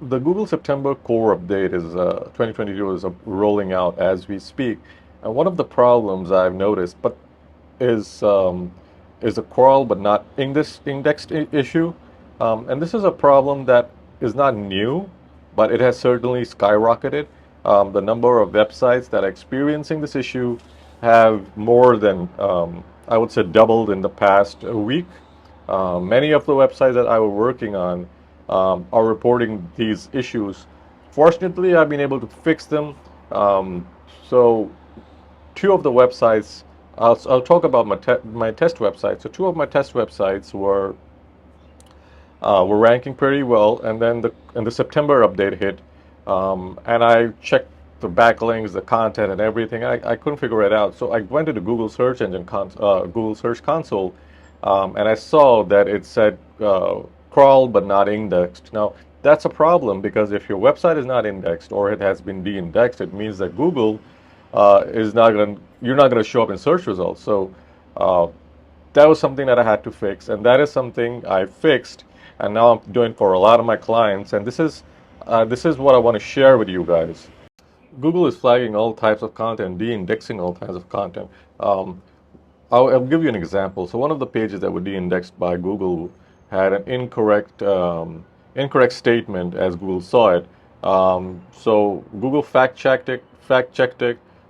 the Google September core update is 2022 is rolling out as we speak, and one of the problems I've noticed, but is um, is a crawl but not indexed issue, and this is a problem that is not new, but it has certainly skyrocketed. The number of websites that are experiencing this issue have more than I would say doubled in the past week. Many of the websites that I was working on are reporting these issues. Fortunately, I've been able to fix them. So two of the websites, I'll talk about my test websites. So two of my test websites were ranking pretty well, and then the September update hit, and I checked the backlinks, the content, and everything. I couldn't figure it out, so I went to the Google Search Engine, Google Search Console, and I saw that it said crawled but not indexed. Now that's a problem because if your website is not indexed or it has been de-indexed, it means that Google is not going. You're not going to show up in search results. So uh, that was something that I had to fix, and that is something I fixed, and now I'm doing for a lot of my clients. And this is what I want to share with you guys. Google is flagging all types of content, de-indexing all kinds of content. Um, I'll give you an example. So one of the pages that were de-indexed by Google had an incorrect statement as Google saw it. So Google fact checked it,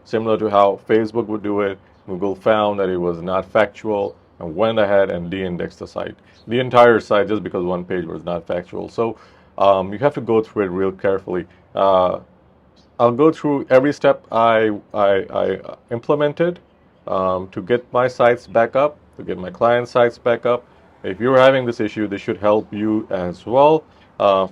similar to how Facebook would do it. Google found that it was not factual and went ahead and de-indexed the site, the entire site, just because one page was not factual. So you have to go through it real carefully. I'll go through every step I implemented to get my sites back up, to get my client sites back up. If you're having this issue, this should help you as well.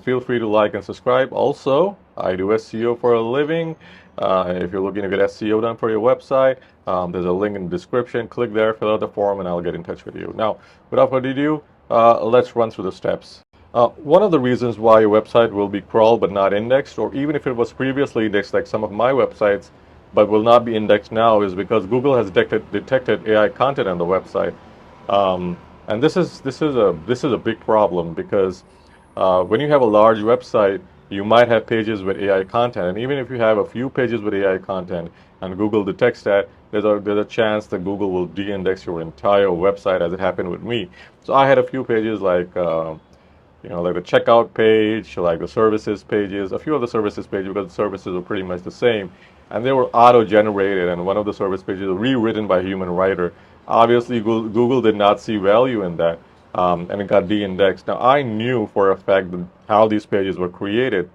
Feel free to like and subscribe. Also, I do SEO for a living. If you're looking to get SEO done for your website, there's a link in the description. Click there, fill out the form, and I'll get in touch with you. Now, without further ado, let's run through the steps. One of the reasons why your website will be crawled but not indexed, or even if it was previously indexed, like some of my websites, but will not be indexed now, is because Google has detected AI content on the website, and this is a big problem because when you have a large website, you might have pages with AI content, and even if you have a few pages with AI content, and Google detects that, there's a chance that Google will de-index your entire website, as it happened with me. So I had a few pages like. Like the checkout page, like the services pages, a few of the services pages, because the services are pretty much the same, and they were auto-generated, and one of the service pages was rewritten by a human writer. Obviously, Google did not see value in that, and it got de-indexed. Now, I knew for a fact how these pages were created,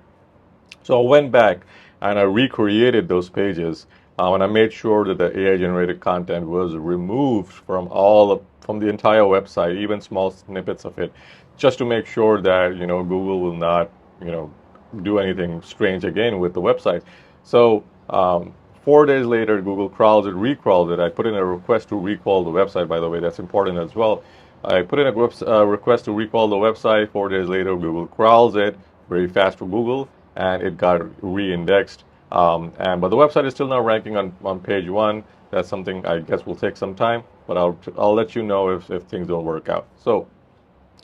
so I went back and I recreated those pages, and I made sure that the AI-generated content was removed from the entire website, even small snippets of it, just to make sure that Google will not do anything strange again with the website. So 4 days later, Google recrawls it. I put in a request to recrawl the website. By the way, that's important as well. I put in a request to recrawl the website. 4 days later, Google crawls it very fast for Google, and it got re-indexed. But the website is still not ranking on page one. That's something I guess will take some time, but I'll let you know if things don't work out. So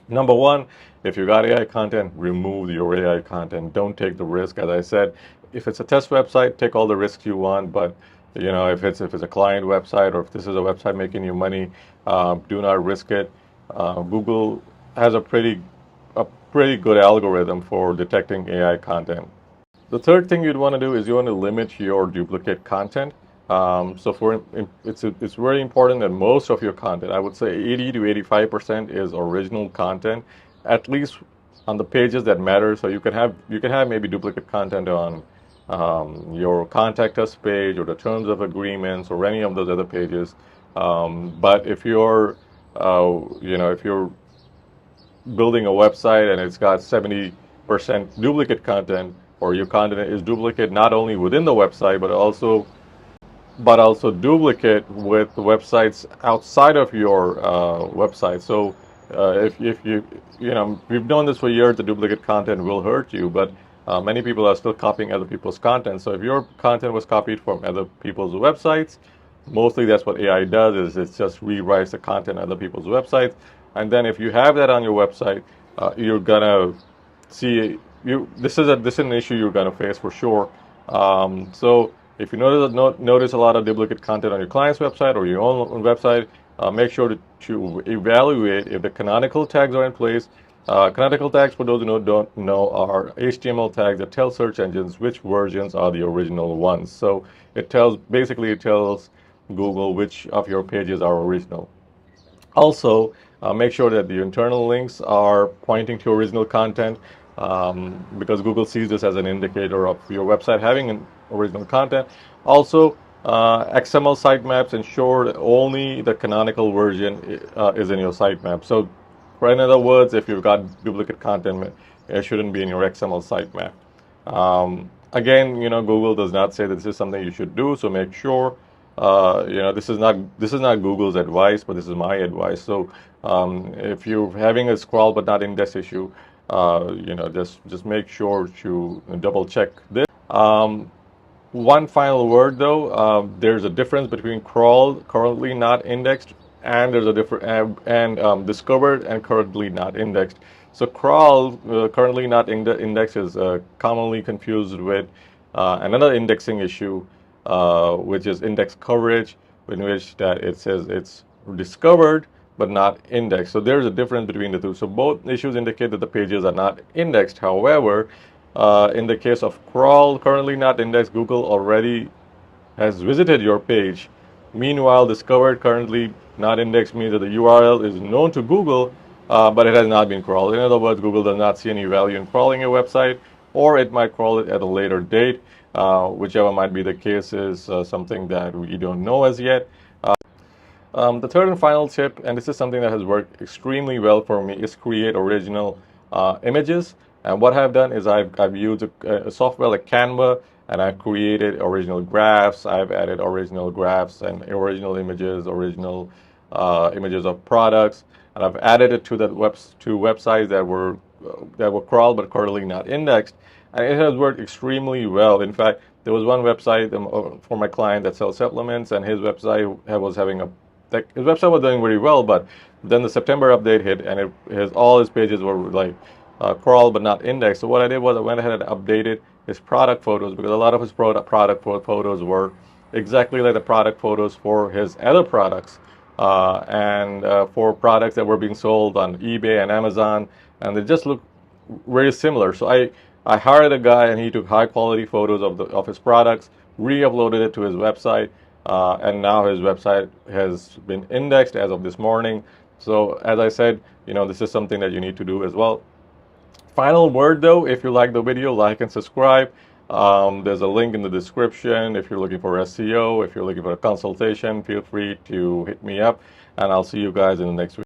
number one, if you got AI content, remove your AI content. Don't take the risk. As I said, if it's a test website, take all the risks you want. But if it's a client website, or if this is a website making you money, do not risk it. Google has a pretty good algorithm for detecting AI content. The third thing you'd want to do is you want to limit your duplicate content. It's very important that most of your content, I would say 80 to 85%, is original content, at least on the pages that matter. So you can have maybe duplicate content on your contact us page or the terms of agreements or any of those other pages. But if you're building a website and it's got 70% duplicate content, or your content is duplicate not only within the website but also duplicate with websites outside of your website. So if we've known this for years, the duplicate content will hurt you, but many people are still copying other people's content. So if your content was copied from other people's websites, mostly that's what AI does, is it just rewrites the content on other people's websites. And then if you have that on your website, you're gonna see this is an issue you're going to face for sure. So if you notice a lot of duplicate content on your client's website or your own website, make sure to evaluate if the canonical tags are in place. Canonical tags, for those who don't know, are HTML tags that tell search engines which versions are the original ones. So it tells Google which of your pages are original. Also, make sure that the internal links are pointing to original content, because Google sees this as an indicator of your website having an original content. Also, XML sitemaps ensure that only the canonical version is in your sitemap. So, in other words, if you've got duplicate content, it shouldn't be in your XML sitemap. Again, Google does not say that this is something you should do, so make sure. This is not Google's advice, but this is my advice. So, if you're having a scroll but not index issue, just make sure to double check this. One final word though, there's a difference between crawl, currently not indexed, and there's a different discovered and currently not indexed. So crawl, currently not indexed, is commonly confused with another indexing issue, which is index coverage, in which that it says it's discovered but not indexed. So there's a difference between the two. So both issues indicate that the pages are not indexed. However, in the case of crawl, currently not indexed, Google already has visited your page. Meanwhile, discovered, currently not indexed, means that the URL is known to Google, but it has not been crawled. In other words, Google does not see any value in crawling your website, or it might crawl it at a later date. Whichever might be the case is something that we don't know as yet. The third and final tip, and this is something that has worked extremely well for me, is create original images. And what I've done is I've used a software like Canva, and I've created original graphs. I've added original graphs and original images, original images of products, and I've added it to websites that were crawled but currently not indexed, and it has worked extremely well. In fact, there was one website for my client that sells supplements, and his website was having his website was doing very well, but then the September update hit, and all his pages were like crawled but not indexed. So what I did was I went ahead and updated his product photos, because a lot of his product photos were exactly like the product photos for his other products, and for products that were being sold on eBay and Amazon, and they just look very similar. So I hired a guy, and he took high quality photos of his products, re-uploaded it to his website, and now his website has been indexed as of this morning. So as I said, this is something that you need to do as well. Final word though, if you like the video, like and subscribe. There's a link in the description if you're looking for SEO. If you're looking for a consultation, feel free to hit me up, and I'll see you guys in the next video.